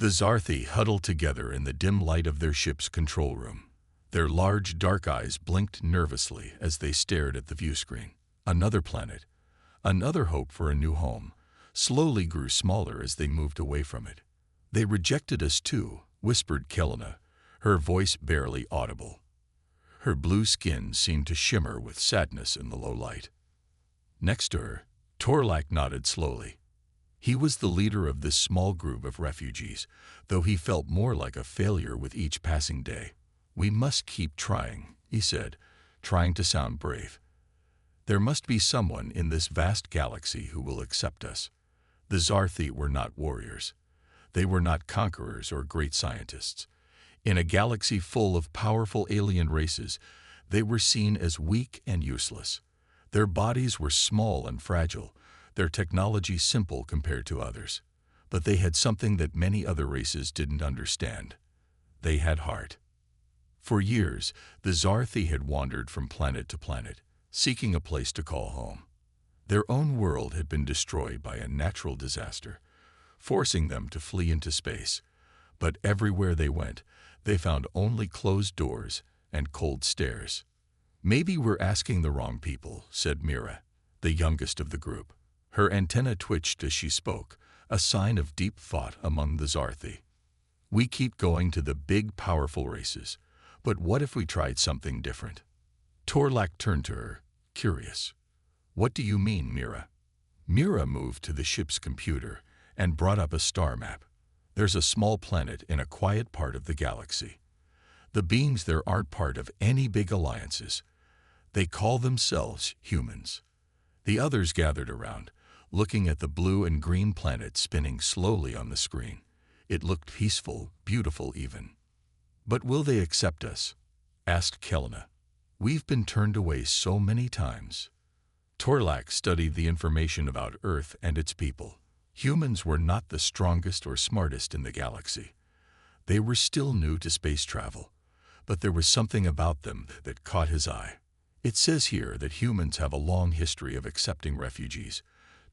The Zarthi huddled together in the dim light of their ship's control room. Their large, dark eyes blinked nervously as they stared at the viewscreen. Another planet, another hope for a new home, slowly grew smaller as they moved away from it. "They rejected us too," whispered Kelena, her voice barely audible. Her blue skin seemed to shimmer with sadness in the low light. Next to her, Torlak nodded slowly. He was the leader of this small group of refugees, though he felt more like a failure with each passing day. "We must keep trying," he said, trying to sound brave. "There must be someone in this vast galaxy who will accept us." The Zarthi were not warriors. They were not conquerors or great scientists. In a galaxy full of powerful alien races, they were seen as weak and useless. Their bodies were small and fragile, their technology simple compared to others. But they had something that many other races didn't understand. They had heart. For years, the Zarthi had wandered from planet to planet, seeking a place to call home. Their own world had been destroyed by a natural disaster, forcing them to flee into space. But everywhere they went, they found only closed doors and cold stares. "Maybe we're asking the wrong people," said Mira, the youngest of the group. Her antenna twitched as she spoke, a sign of deep thought among the Zarthi. "We keep going to the big, powerful races, but what if we tried something different?" Torlak turned to her, curious. "What do you mean, Mira?" Mira moved to the ship's computer and brought up a star map. "There's a small planet in a quiet part of the galaxy. The beings there aren't part of any big alliances. They call themselves humans." The others gathered around, looking at the blue and green planet spinning slowly on the screen. It looked peaceful, beautiful even. "But will they accept us?" asked Kelena. "We've been turned away so many times." Torlak studied the information about Earth and its people. Humans were not the strongest or smartest in the galaxy. They were still new to space travel, but there was something about them that caught his eye. "It says here that humans have a long history of accepting refugees,"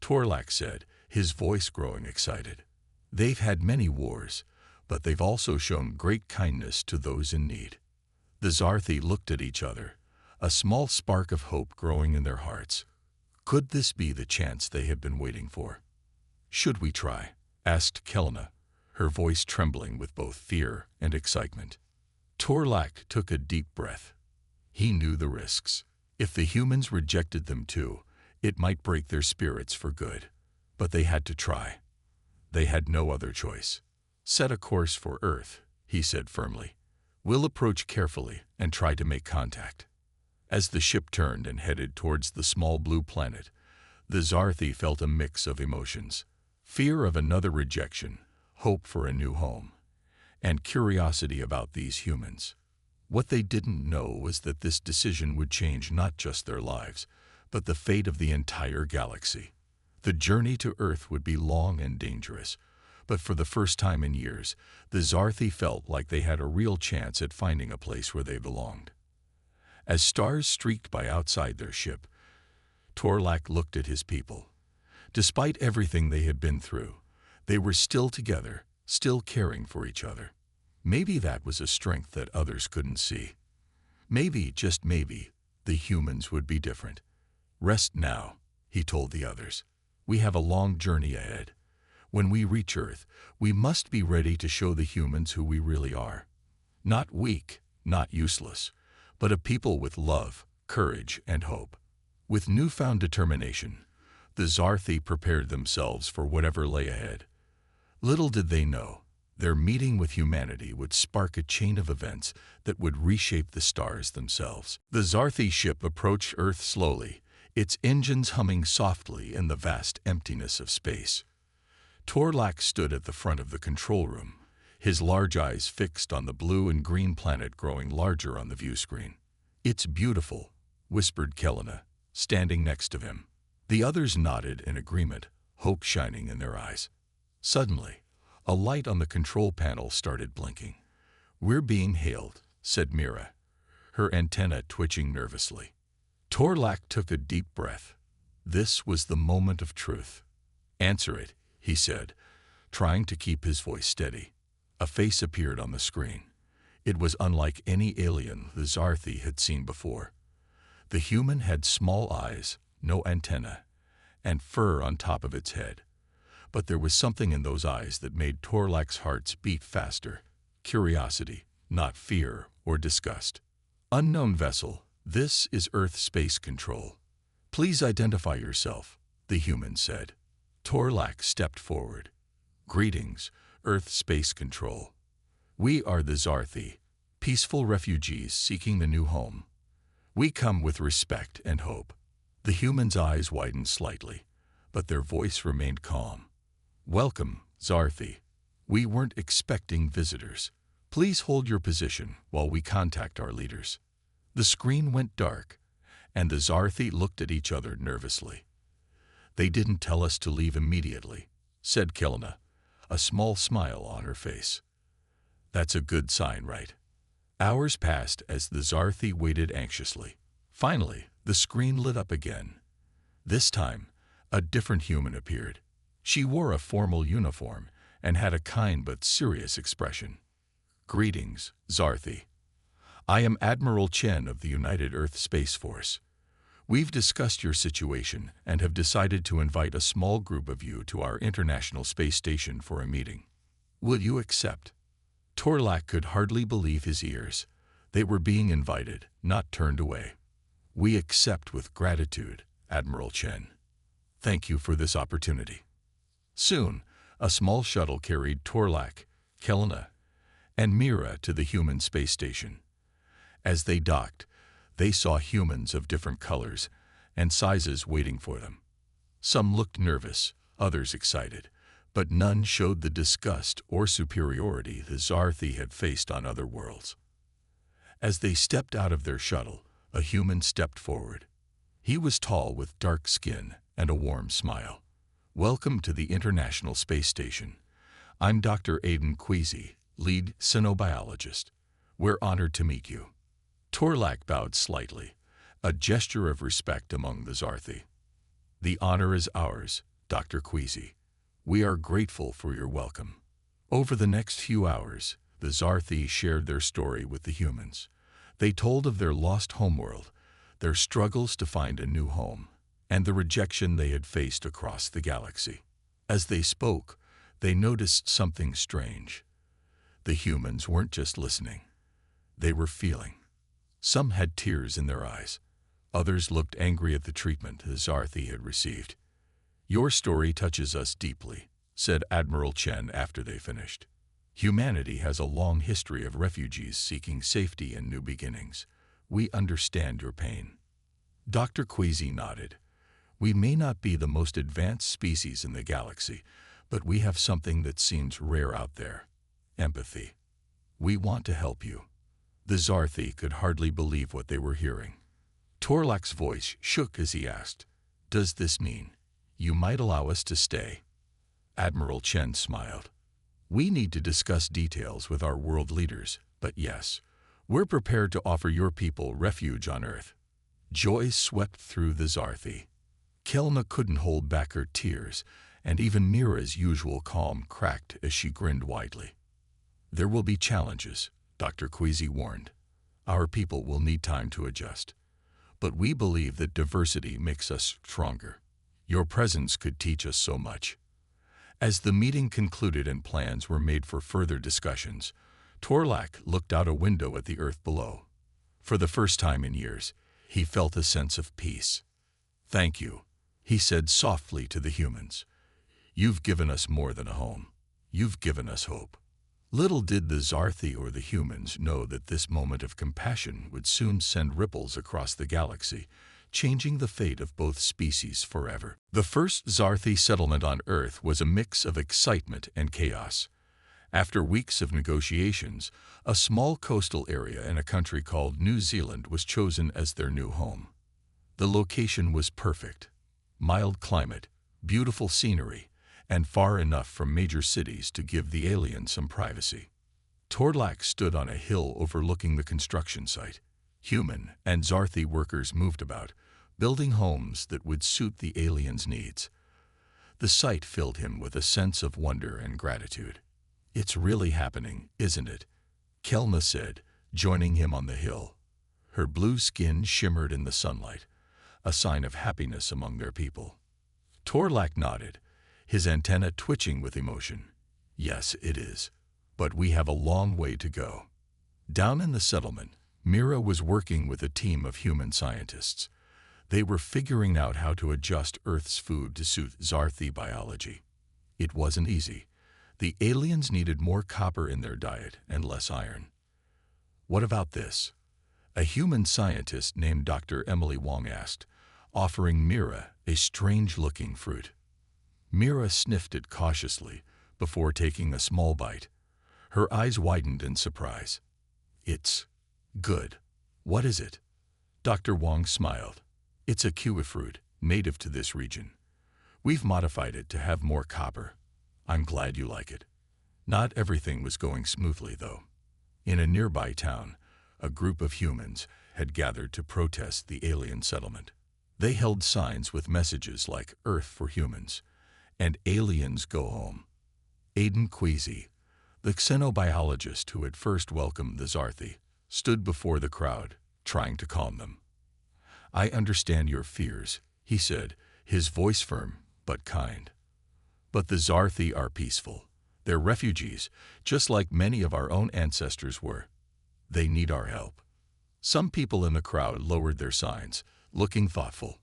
Torlak said, his voice growing excited. "They've had many wars, but they've also shown great kindness to those in need." The Zarthi looked at each other, a small spark of hope growing in their hearts. Could this be the chance they had been waiting for? "Should we try?" asked Kelena, her voice trembling with both fear and excitement. Torlak took a deep breath. He knew the risks. If the humans rejected them too, it might break their spirits for good. But they had to try. They had no other choice. "Set a course for Earth," he said firmly. "We'll approach carefully and try to make contact." As the ship turned and headed towards the small blue planet, the Zarthi felt a mix of emotions. Fear of another rejection, hope for a new home, and curiosity about these humans. What they didn't know was that this decision would change not just their lives, but the fate of the entire galaxy. The journey to Earth would be long and dangerous, but for the first time in years, the Zarthi felt like they had a real chance at finding a place where they belonged. As stars streaked by outside their ship, Torlak looked at his people. Despite everything they had been through, they were still together, still caring for each other. Maybe that was a strength that others couldn't see. Maybe, just maybe, the humans would be different. "Rest now," he told the others. "We have a long journey ahead. When we reach Earth, we must be ready to show the humans who we really are. Not weak, not useless, but a people with love, courage, and hope." With newfound determination, the Zarthi prepared themselves for whatever lay ahead. Little did they know, their meeting with humanity would spark a chain of events that would reshape the stars themselves. The Zarthi ship approached Earth slowly, its engines humming softly in the vast emptiness of space. Torlak stood at the front of the control room, his large eyes fixed on the blue and green planet growing larger on the view screen. "It's beautiful," whispered Kelena, standing next to him. The others nodded in agreement, hope shining in their eyes. Suddenly, a light on the control panel started blinking. "We're being hailed," said Mira, her antenna twitching nervously. Torlak took a deep breath. This was the moment of truth. "Answer it," he said, trying to keep his voice steady. A face appeared on the screen. It was unlike any alien the Zarthi had seen before. The human had small eyes, no antenna, and fur on top of its head. But there was something in those eyes that made Torlak's heart beat faster. Curiosity, not fear or disgust. Unknown vessel, this is Earth Space Control. Please identify yourself, the human said. Torlak stepped forward. Greetings, Earth Space Control. We are the Zarthi, peaceful refugees seeking a new home. We come with respect and hope. The human's eyes widened slightly, but their voice remained calm. Welcome, Zarthi. We weren't expecting visitors. Please hold your position while we contact our leaders. The screen went dark, and the Zarthi looked at each other nervously. They didn't tell us to leave immediately, said Kilna, a small smile on her face. That's a good sign, right? Hours passed as the Zarthi waited anxiously. Finally, the screen lit up again. This time, a different human appeared. She wore a formal uniform and had a kind but serious expression. Greetings, Zarthi. I am Admiral Chen of the United Earth Space Force. We've discussed your situation and have decided to invite a small group of you to our International Space Station for a meeting. Will you accept? Torlak could hardly believe his ears. They were being invited, not turned away. We accept with gratitude, Admiral Chen. Thank you for this opportunity. Soon, a small shuttle carried Torlak, Kelna, and Mira to the human space station. As they docked, they saw humans of different colors and sizes waiting for them. Some looked nervous, others excited, but none showed the disgust or superiority the Zarthi had faced on other worlds. As they stepped out of their shuttle, a human stepped forward. He was tall with dark skin and a warm smile. Welcome to the International Space Station. I'm Dr. Aiden Queasy, lead cynobiologist. We're honored to meet you. Torlak bowed slightly, a gesture of respect among the Zarthi. The honor is ours, Dr. Queasy. We are grateful for your welcome. Over the next few hours, the Zarthi shared their story with the humans. They told of their lost homeworld, their struggles to find a new home, and the rejection they had faced across the galaxy. As they spoke, they noticed something strange. The humans weren't just listening. They were feeling. Some had tears in their eyes. Others looked angry at the treatment the Zarthi had received. Your story touches us deeply, said Admiral Chen after they finished. Humanity has a long history of refugees seeking safety and new beginnings. We understand your pain. Dr. Queasy nodded. We may not be the most advanced species in the galaxy, but we have something that seems rare out there. Empathy. We want to help you. The Zarthi could hardly believe what they were hearing. Torlak's voice shook as he asked, Does this mean you might allow us to stay? Admiral Chen smiled. We need to discuss details with our world leaders, but yes, we're prepared to offer your people refuge on Earth. Joy swept through the Zarthi. Kelna couldn't hold back her tears, and even Mira's usual calm cracked as she grinned widely. There will be challenges, Dr. Queasy warned. Our people will need time to adjust. But we believe that diversity makes us stronger. Your presence could teach us so much. As the meeting concluded and plans were made for further discussions, Torlak looked out a window at the Earth below. For the first time in years, he felt a sense of peace. Thank you, he said softly to the humans. You've given us more than a home. You've given us hope. Little did the Zarthi or the humans know that this moment of compassion would soon send ripples across the galaxy, changing the fate of both species forever. The first Zarthi settlement on Earth was a mix of excitement and chaos. After weeks of negotiations, a small coastal area in a country called New Zealand was chosen as their new home. The location was perfect. Mild climate, beautiful scenery, and far enough from major cities to give the aliens some privacy. Torlak stood on a hill overlooking the construction site. Human and Zarthi workers moved about, building homes that would suit the aliens' needs. The sight filled him with a sense of wonder and gratitude. It's really happening, isn't it? Kelma said, joining him on the hill. Her blue skin shimmered in the sunlight, a sign of happiness among their people. Torlak nodded, his antenna twitching with emotion. Yes, it is. But we have a long way to go. Down in the settlement, Mira was working with a team of human scientists. They were figuring out how to adjust Earth's food to suit Zarthi biology. It wasn't easy. The aliens needed more copper in their diet and less iron. What about this? A human scientist named Dr. Emily Wong asked, offering Mira a strange-looking fruit. Mira sniffed it cautiously before taking a small bite. Her eyes widened in surprise. It's good. What is it? Dr. Wong smiled. It's a kiwi fruit, native to this region. We've modified it to have more copper. I'm glad you like it. Not everything was going smoothly, though. In a nearby town, a group of humans had gathered to protest the alien settlement. They held signs with messages like Earth for humans and Aliens Go Home. Aidan Queasy, the xenobiologist who had first welcomed the Zarthi, stood before the crowd, trying to calm them. I understand your fears, he said, his voice firm but kind. But the Zarthi are peaceful. They're refugees, just like many of our own ancestors were. They need our help. Some people in the crowd lowered their signs, looking thoughtful.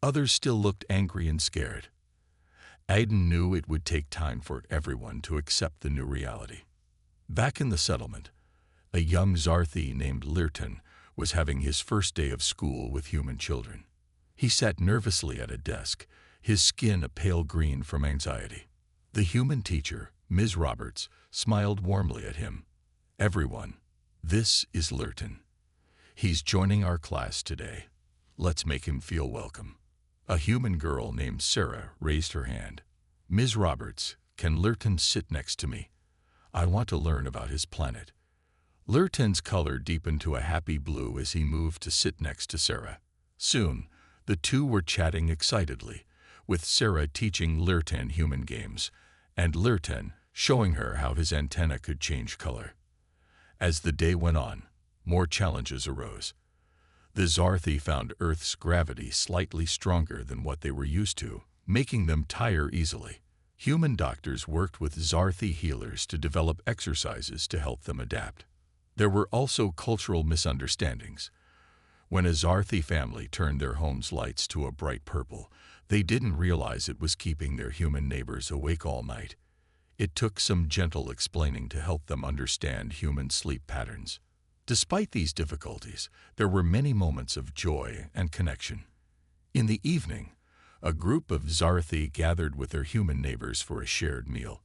Others still looked angry and scared. Aidan knew it would take time for everyone to accept the new reality. Back in the settlement, a young Zarthi named Lyrton was having his first day of school with human children. He sat nervously at a desk, his skin a pale green from anxiety. The human teacher, Ms. Roberts, smiled warmly at him. Everyone, this is Lyrton. He's joining our class today. Let's make him feel welcome. A human girl named Sarah raised her hand. Ms. Roberts, can Lyrton sit next to me? I want to learn about his planet. Lyrton's color deepened to a happy blue as he moved to sit next to Sarah. Soon, the two were chatting excitedly, with Sarah teaching Lyrton human games, and Lyrton showing her how his antenna could change color. As the day went on, more challenges arose. The Zarthi found Earth's gravity slightly stronger than what they were used to, making them tire easily. Human doctors worked with Zarthi healers to develop exercises to help them adapt. There were also cultural misunderstandings. When a Zarthi family turned their home's lights to a bright purple, they didn't realize it was keeping their human neighbors awake all night. It took some gentle explaining to help them understand human sleep patterns. Despite these difficulties, there were many moments of joy and connection. In the evening, a group of Zarthi gathered with their human neighbors for a shared meal.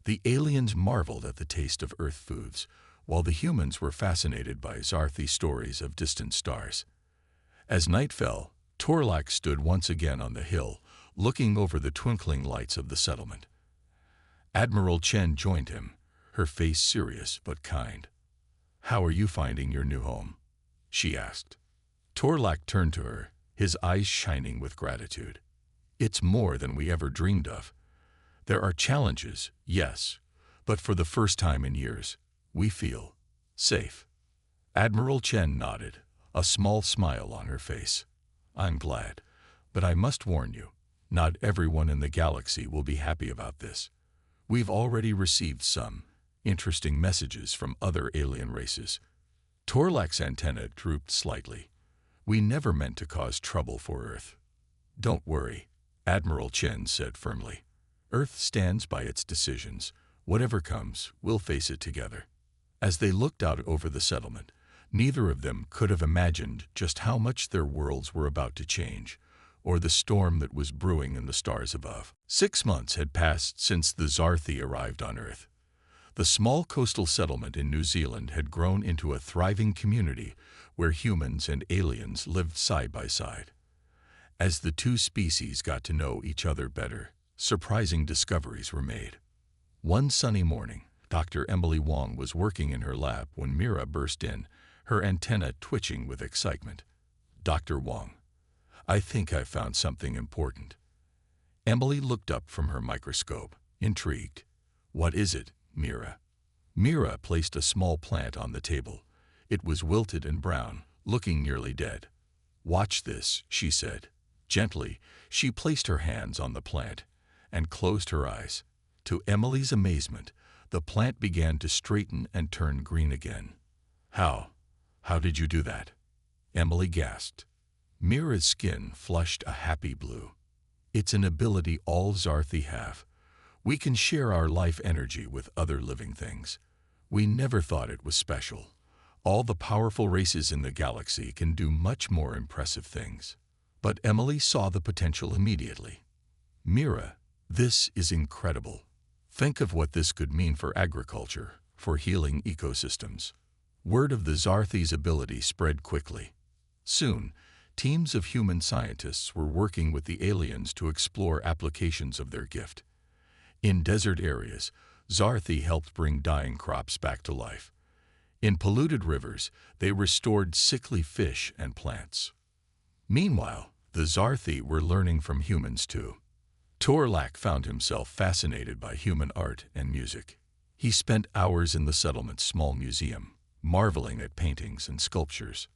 The aliens marveled at the taste of Earth foods, while the humans were fascinated by Zarthi stories of distant stars. As night fell, Torlak stood once again on the hill, looking over the twinkling lights of the settlement. Admiral Chen joined him, her face serious but kind. How are you finding your new home? She asked. Torlak turned to her, his eyes shining with gratitude. It's more than we ever dreamed of. There are challenges, yes, but for the first time in years, we feel safe. Admiral Chen nodded, a small smile on her face. I'm glad, but I must warn you, not everyone in the galaxy will be happy about this. We've already received some interesting messages from other alien races. Torlak's antenna drooped slightly. We never meant to cause trouble for Earth. Don't worry, Admiral Chen said firmly. Earth stands by its decisions. Whatever comes, we'll face it together. As they looked out over the settlement, neither of them could have imagined just how much their worlds were about to change, or the storm that was brewing in the stars above. 6 months had passed since the Zarthi arrived on Earth. The small coastal settlement in New Zealand had grown into a thriving community where humans and aliens lived side by side. As the two species got to know each other better, surprising discoveries were made. One sunny morning, Dr. Emily Wong was working in her lab when Mira burst in, her antenna twitching with excitement. Dr. Wong, I think I found something important. Emily looked up from her microscope, intrigued. What is it? Mira. Mira placed a small plant on the table. It was wilted and brown, looking nearly dead. "Watch this," she said. Gently, she placed her hands on the plant and closed her eyes. To Emily's amazement, the plant began to straighten and turn green again. How did you do that?" Emily gasped. Mira's skin flushed a happy blue. "It's an ability all Zarthi have. We can share our life energy with other living things. We never thought it was special. All the powerful races in the galaxy can do much more impressive things." But Emily saw the potential immediately. "Mira, this is incredible. Think of what this could mean for agriculture, for healing ecosystems." Word of the Zarthi's ability spread quickly. Soon, teams of human scientists were working with the aliens to explore applications of their gift. In desert areas, Zarthi helped bring dying crops back to life. In polluted rivers, they restored sickly fish and plants. Meanwhile, the Zarthi were learning from humans too. Torlak found himself fascinated by human art and music. He spent hours in the settlement's small museum, marveling at paintings and sculptures.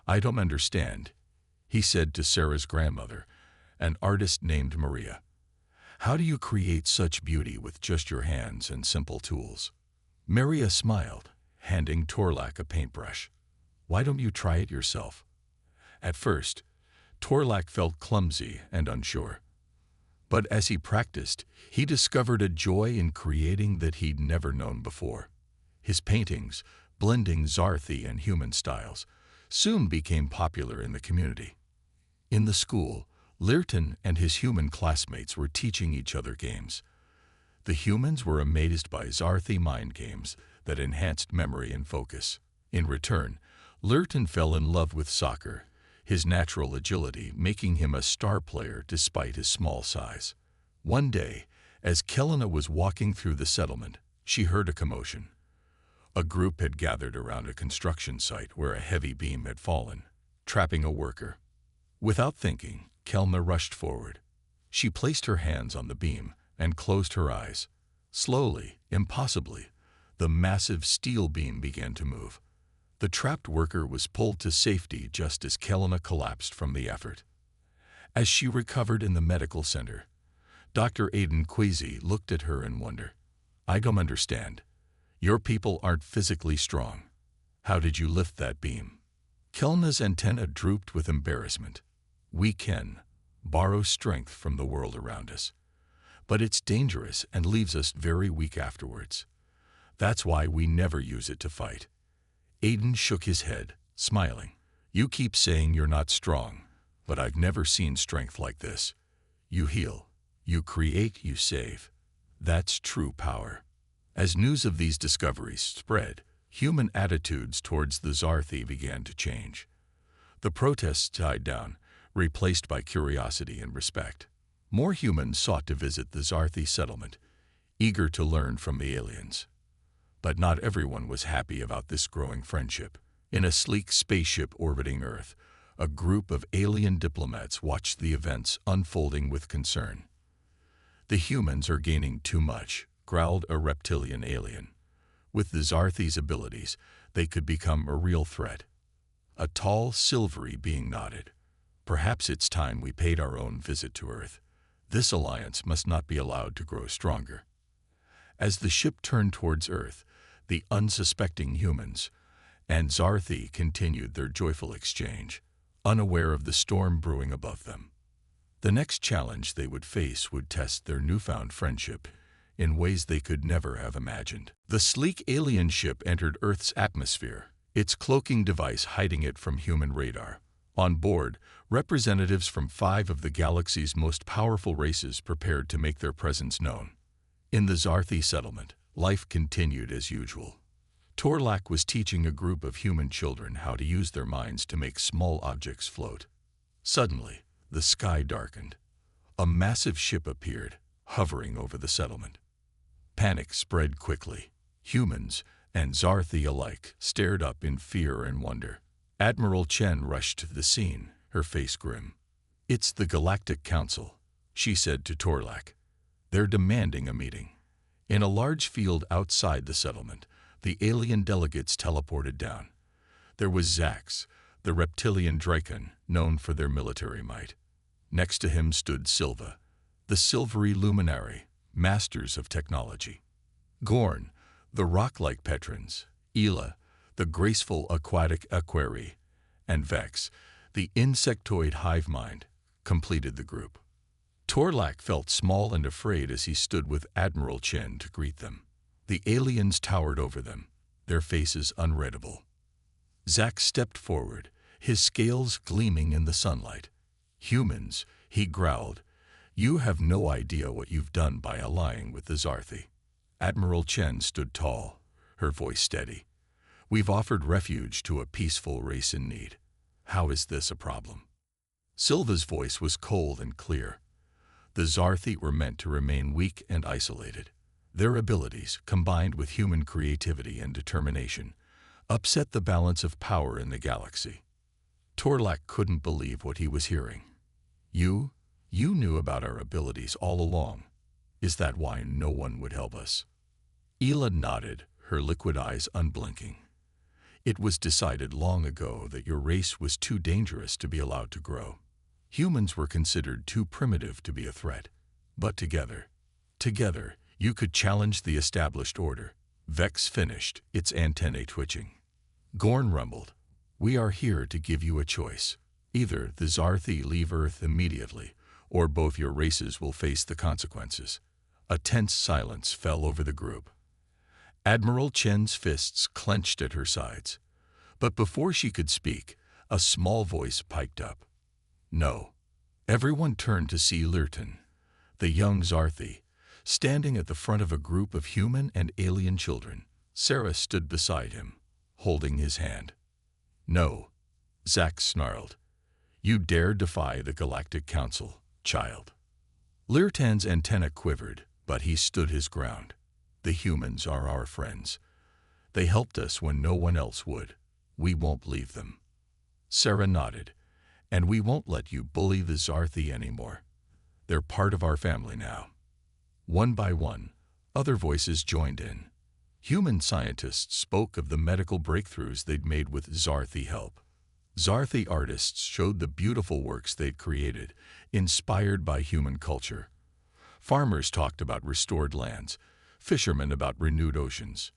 "I don't understand," he said to Sarah's grandmother, an artist named Maria. "How do you create such beauty with just your hands and simple tools?" Maria smiled, handing Torlak a paintbrush. "Why don't you try it yourself?" At first, Torlak felt clumsy and unsure. But as he practiced, he discovered a joy in creating that he'd never known before. His paintings, blending Zarthi and human styles, soon became popular in the community. In the school, Lyrton and his human classmates were teaching each other games. The humans were amazed by Zarthi mind games that enhanced memory and focus. In return, Lyrton fell in love with soccer, his natural agility making him a star player despite his small size. One day, as Kelena was walking through the settlement, she heard a commotion. A group had gathered around a construction site where a heavy beam had fallen, trapping a worker. Without thinking, Kelna rushed forward. She placed her hands on the beam and closed her eyes. Slowly, impossibly, the massive steel beam began to move. The trapped worker was pulled to safety just as Kelna collapsed from the effort. As she recovered in the medical center, Dr. Aiden Quasi looked at her in wonder. "I don't understand. Your people aren't physically strong. How did you lift that beam?" Kelna's antenna drooped with embarrassment. "We can borrow strength from the world around us, but it's dangerous and leaves us very weak afterwards. That's why we never use it to fight." Aiden shook his head, smiling. "You keep saying you're not strong, but I've never seen strength like this. You heal, you create, you save. That's true power." As news of these discoveries spread, human attitudes towards the Zarthi began to change. The protests died down, replaced by curiosity and respect. More humans sought to visit the Zarthi settlement, eager to learn from the aliens. But not everyone was happy about this growing friendship. In a sleek spaceship orbiting Earth, a group of alien diplomats watched the events unfolding with concern. "The humans are gaining too much," growled a reptilian alien. "With the Zarthi's abilities, they could become a real threat." A tall, silvery being nodded. "Perhaps it's time we paid our own visit to Earth. This alliance must not be allowed to grow stronger." As the ship turned towards Earth, the unsuspecting humans and Zarthi continued their joyful exchange, unaware of the storm brewing above them. The next challenge they would face would test their newfound friendship in ways they could never have imagined. The sleek alien ship entered Earth's atmosphere, its cloaking device hiding it from human radar. On board, representatives from 5 of the galaxy's most powerful races prepared to make their presence known. In the Zarthi settlement, life continued as usual. Torlak was teaching a group of human children how to use their minds to make small objects float. Suddenly, the sky darkened. A massive ship appeared, hovering over the settlement. Panic spread quickly. Humans and Zarthi alike stared up in fear and wonder. Admiral Chen rushed to the scene, her face grim. "It's the Galactic Council," she said to Torlak. "They're demanding a meeting." In a large field outside the settlement, the alien delegates teleported down. There was Zax, the reptilian Dracon, known for their military might. Next to him stood Silva, the silvery luminary, masters of technology. Gorn, the rock-like Petrons, Ela, the graceful aquatic Aquarii, and Vex, the insectoid hive mind, completed the group. Torlak felt small and afraid as he stood with Admiral Chen to greet them. The aliens towered over them, their faces unreadable. Zack stepped forward, his scales gleaming in the sunlight. "Humans," he growled, "you have no idea what you've done by allying with the Zarthi." Admiral Chen stood tall, her voice steady. "We've offered refuge to a peaceful race in need. How is this a problem?" Silva's voice was cold and clear. The Zarthi were meant to remain weak and isolated. Their abilities, combined with human creativity and determination, upset the balance of power in the galaxy. Torlak couldn't believe what he was hearing. You knew about our abilities all along. Is that why no one would help us?" Ela nodded, her liquid eyes unblinking. "It was decided long ago that your race was too dangerous to be allowed to grow. Humans were considered too primitive to be a threat. But together, you could challenge the established order." Vex finished, its antennae twitching. Gorn rumbled, "We are here to give you a choice. Either the Zarthi leave Earth immediately, or both your races will face the consequences." A tense silence fell over the group. Admiral Chen's fists clenched at her sides. But before she could speak, a small voice piped up. "No." Everyone turned to see Lyrton, the young Zarthi, standing at the front of a group of human and alien children. Sarah stood beside him, holding his hand. "No," Zack snarled. "You dare defy the Galactic Council, child." Lyrtan's antenna quivered, but he stood his ground. "The humans are our friends. They helped us when no one else would. We won't leave them." Sarah nodded. "And we won't let you bully the Zarthi anymore. They're part of our family now." One by one, other voices joined in. Human scientists spoke of the medical breakthroughs they'd made with Zarthi help. Zarthi artists showed the beautiful works they'd created, inspired by human culture. Farmers talked about restored lands, fishermen about renewed oceans.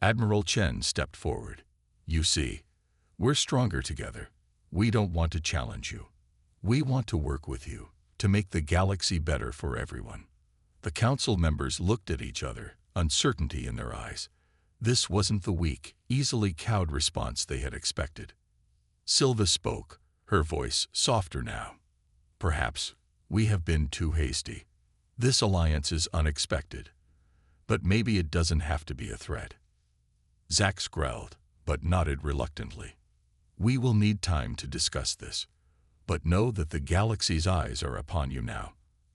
Admiral Chen stepped forward. "You see, we're stronger together. We don't want to challenge you. We want to work with you, to make the galaxy better for everyone." The council members looked at each other, uncertainty in their eyes. This wasn't the weak, easily cowed response they had expected. Silva spoke, her voice softer now. "Perhaps we have been too hasty. This alliance is unexpected. But maybe it doesn't have to be a threat." Zax growled, but nodded reluctantly. "We will need time to discuss this. But know that the galaxy's eyes are upon you now.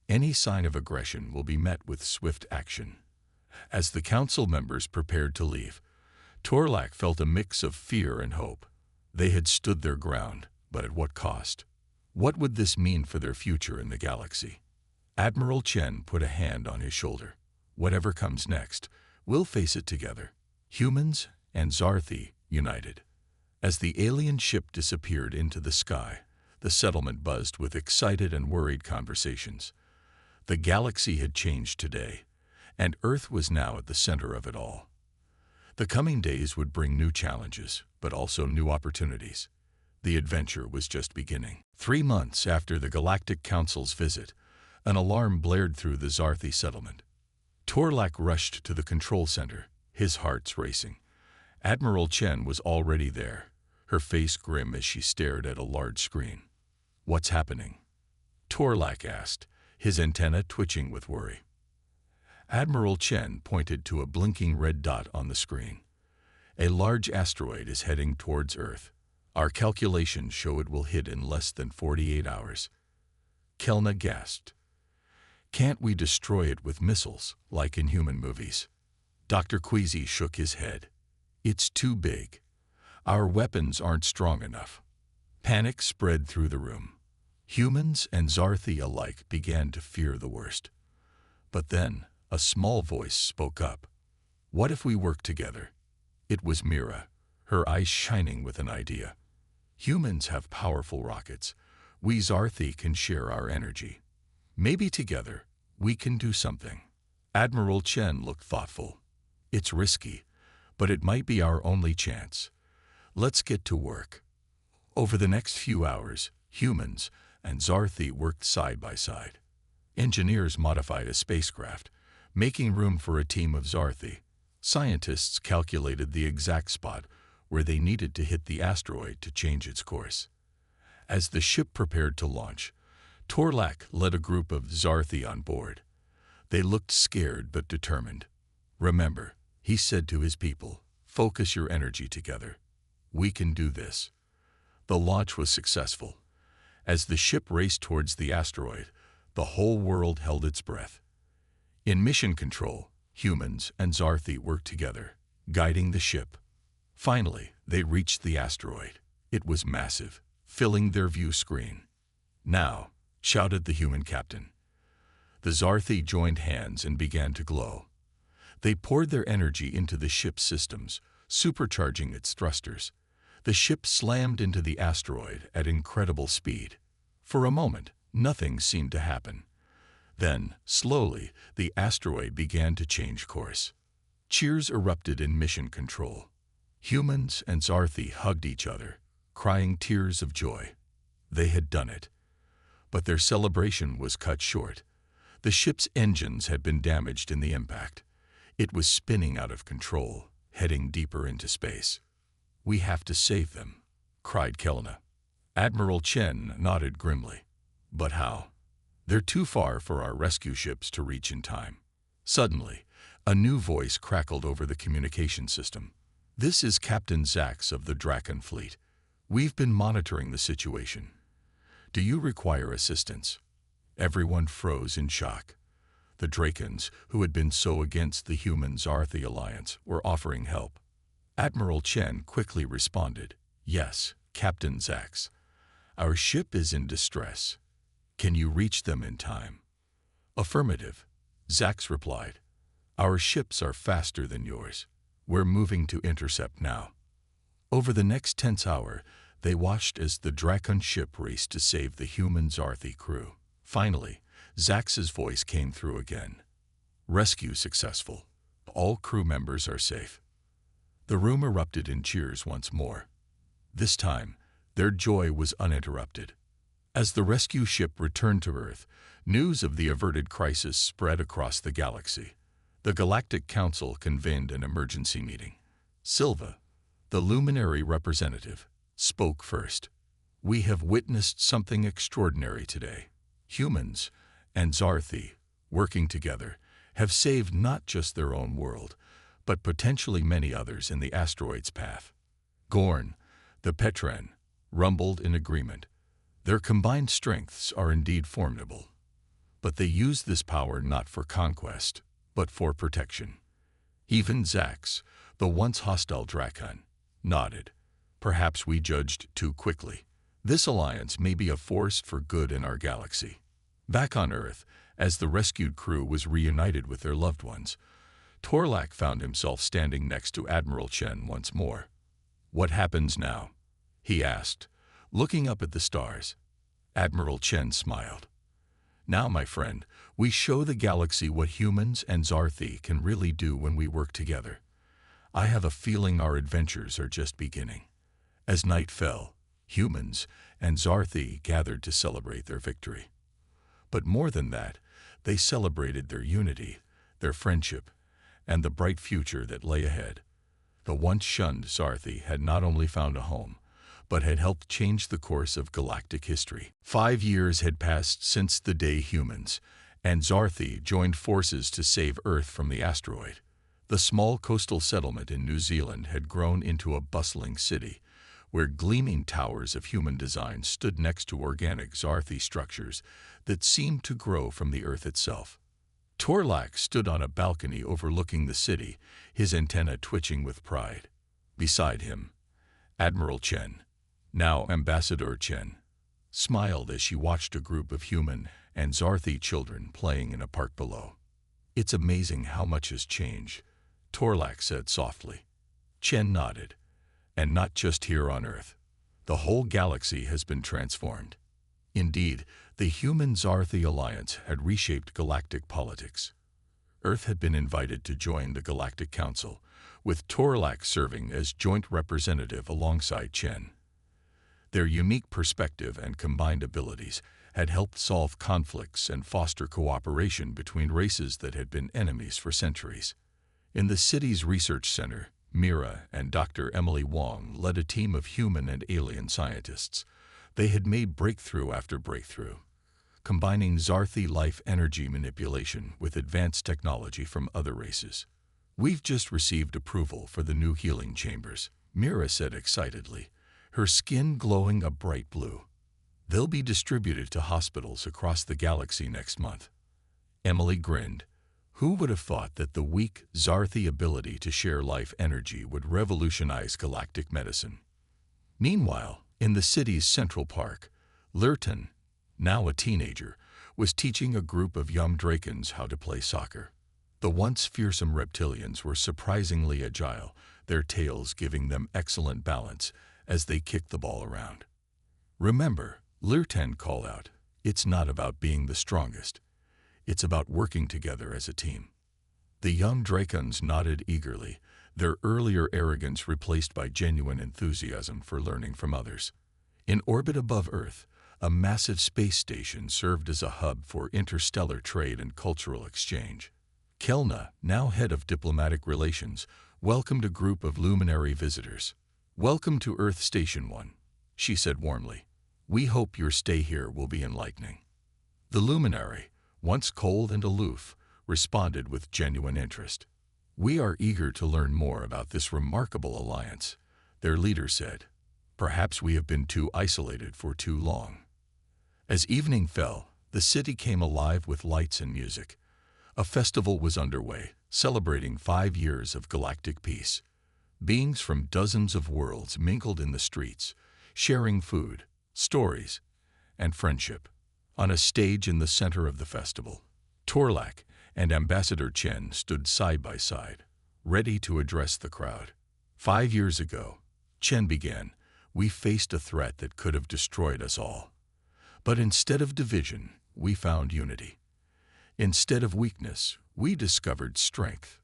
Any sign of aggression will be met with swift action." As the council members prepared to leave, Torlak felt a mix of fear and hope. They had stood their ground, but at what cost? What would this mean for their future in the galaxy? Admiral Chen put a hand on his shoulder. "Whatever comes next, we'll face it together. Humans and Zarthi united." As the alien ship disappeared into the sky, the settlement buzzed with excited and worried conversations. The galaxy had changed today, and Earth was now at the center of it all. The coming days would bring new challenges, but also new opportunities. The adventure was just beginning. 3 months after the Galactic Council's visit, an alarm blared through the Zarthi settlement. Torlak rushed to the control center, his heart racing. Admiral Chen was already there, her face grim as she stared at a large screen. "What's happening?" Torlak asked, his antenna twitching with worry. Admiral Chen pointed to a blinking red dot on the screen. "A large asteroid is heading towards Earth. Our calculations show it will hit in less than 48 hours. Kelna gasped. "Can't we destroy it with missiles, like in human movies?" Dr. Queasy shook his head. "It's too big. Our weapons aren't strong enough." Panic spread through the room. Humans and Zarthi alike began to fear the worst. But then, A small voice spoke up. "What if we work together?" It was Mira, her eyes shining with an idea. "Humans have powerful rockets. We Zarthi can share our energy. Maybe together, we can do something." Admiral Chen looked thoughtful. "It's risky, but it might be our only chance. Let's get to work." Over the next few hours, humans and Zarthi worked side by side. Engineers modified a spacecraft, making room for a team of Zarthi. Scientists calculated the exact spot where they needed to hit the asteroid to change its course. As the ship prepared to launch, Torlak led a group of Zarthi on board. They looked scared but determined. "Remember," he said to his people, "focus your energy together. We can do this." The launch was successful. As the ship raced towards the asteroid, the whole world held its breath. In mission control, humans and Zarthi worked together, guiding the ship. Finally, they reached the asteroid. It was massive, filling their view screen. "Now," shouted the human captain. The Zarthi joined hands and began to glow. They poured their energy into the ship's systems, supercharging its thrusters. The ship slammed into the asteroid at incredible speed. For a moment, nothing seemed to happen. Then, slowly, the asteroid began to change course. Cheers erupted in mission control. Humans and Zarthi hugged each other, crying tears of joy. They had done it. But their celebration was cut short. The ship's engines had been damaged in the impact. It was spinning out of control, heading deeper into space. "We have to save them," cried Kelna. Admiral Chen nodded grimly. "But how? They're too far for our rescue ships to reach in time." Suddenly, a new voice crackled over the communication system. "This is Captain Zax of the Draken Fleet. We've been monitoring the situation. Do you require assistance?" Everyone froze in shock. The Drakens, who had been so against the human-Zarthi alliance, were offering help. Admiral Chen quickly responded, "Yes, Captain Zax. Our ship is in distress. Can you reach them in time?" "Affirmative," Zax replied. "Our ships are faster than yours. We're moving to intercept now." Over the next tense hour, they watched as the Drakon ship raced to save the human Zarthi crew. Finally, Zax's voice came through again. "Rescue successful. All crew members are safe." The room erupted in cheers once more. This time, their joy was uninterrupted. As the rescue ship returned to Earth, news of the averted crisis spread across the galaxy. The Galactic Council convened an emergency meeting. Silva, the luminary representative, spoke first. "We have witnessed something extraordinary today. Humans and Zarthi, working together, have saved not just their own world, but potentially many others in the asteroid's path." Gorn, the Petran, rumbled in agreement. "Their combined strengths are indeed formidable. But they use this power not for conquest, but for protection." Even Zax, the once hostile Drakon, nodded. "Perhaps we judged too quickly. This alliance may be a force for good in our galaxy." Back on Earth, as the rescued crew was reunited with their loved ones, Torlak found himself standing next to Admiral Chen once more. "What happens now?" he asked, looking up at the stars. Admiral Chen smiled. "Now, my friend, we show the galaxy what humans and Zarthi can really do when we work together. I have a feeling our adventures are just beginning." As night fell, humans and Zarthi gathered to celebrate their victory. But more than that, they celebrated their unity, their friendship, and the bright future that lay ahead. The once shunned Zarthi had not only found a home, but had helped change the course of galactic history. 5 years had passed since the day humans and Zarthi joined forces to save Earth from the asteroid. The small coastal settlement in New Zealand had grown into a bustling city, where gleaming towers of human design stood next to organic Zarthi structures that seemed to grow from the Earth itself. Torlak stood on a balcony overlooking the city, his antenna twitching with pride. Beside him, Admiral Chen, now Ambassador Chen, smiled as she watched a group of human and Zarthi children playing in a park below. It's amazing how much has changed, Torlak said softly. Chen nodded. And not just here on Earth. The whole galaxy has been transformed. Indeed, the Human-Zarthi Alliance had reshaped galactic politics. Earth had been invited to join the Galactic Council, with Torlak serving as joint representative alongside Chen. Their unique perspective and combined abilities had helped solve conflicts and foster cooperation between races that had been enemies for centuries. In the city's research center, Mira and Dr. Emily Wong led a team of human and alien scientists. They had made breakthrough after breakthrough, combining Zarthi life energy manipulation with advanced technology from other races. We've just received approval for the new healing chambers, Mira said excitedly, her skin glowing a bright blue. They'll be distributed to hospitals across the galaxy next month. Emily grinned. Who would have thought that the weak Zarthi ability to share life energy would revolutionize galactic medicine? Meanwhile, in the city's Central Park, Lurton, now a teenager, was teaching a group of young Drakons how to play soccer. The once fearsome reptilians were surprisingly agile, their tails giving them excellent balance as they kicked the ball around. Remember, Lurton called out, it's not about being the strongest. It's about working together as a team. The young Drakons nodded eagerly, their earlier arrogance replaced by genuine enthusiasm for learning from others. In orbit above Earth, a massive space station served as a hub for interstellar trade and cultural exchange. Kelna, now head of diplomatic relations, welcomed a group of luminary visitors. "Welcome to Earth Station 1, she said warmly. "We hope your stay here will be enlightening." The luminary, once cold and aloof, responded with genuine interest. "We are eager to learn more about this remarkable alliance," their leader said. "Perhaps we have been too isolated for too long." As evening fell, the city came alive with lights and music. A festival was underway, celebrating 5 years of galactic peace. Beings from dozens of worlds mingled in the streets, sharing food, stories, and friendship. On a stage in the center of the festival, Torlak and Ambassador Chen stood side by side, ready to address the crowd. 5 years ago, Chen began, we faced a threat that could have destroyed us all. But instead of division, we found unity. Instead of weakness, we discovered strength.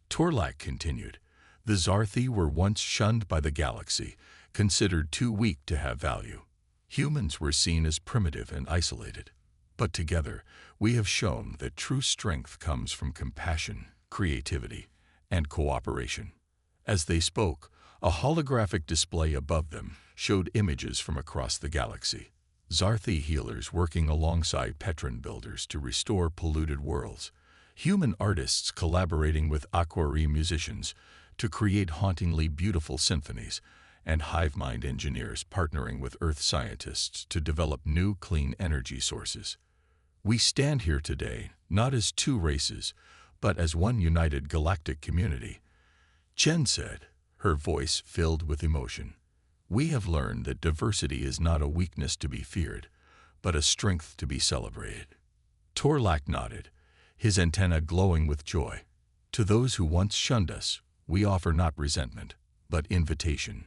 Torlak continued, the Zarthi were once shunned by the galaxy, considered too weak to have value. Humans were seen as primitive and isolated. But together, we have shown that true strength comes from compassion, creativity, and cooperation. As they spoke, a holographic display above them showed images from across the galaxy. Zarthi healers working alongside Petron builders to restore polluted worlds. Human artists collaborating with Aquari musicians to create hauntingly beautiful symphonies, and hive mind engineers partnering with Earth scientists to develop new clean energy sources. We stand here today not as two races, but as one united galactic community. Chen said, her voice filled with emotion. We have learned that diversity is not a weakness to be feared, but a strength to be celebrated. Torlak nodded, his antenna glowing with joy. To those who once shunned us, we offer not resentment, but invitation.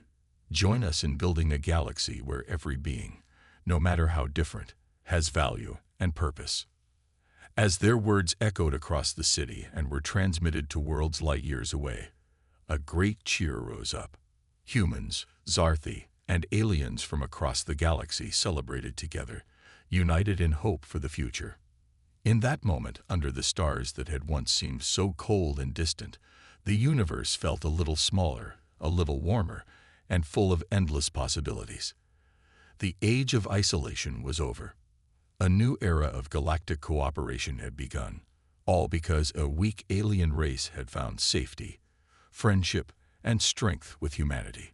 Join us in building a galaxy where every being, no matter how different, has value and purpose. As their words echoed across the city and were transmitted to worlds light years away, a great cheer rose up. Humans, Zarthi, and aliens from across the galaxy celebrated together, united in hope for the future. In that moment, under the stars that had once seemed so cold and distant, the universe felt a little smaller, a little warmer, and full of endless possibilities. The age of isolation was over. A new era of galactic cooperation had begun, all because a weak alien race had found safety, friendship, and strength with humanity.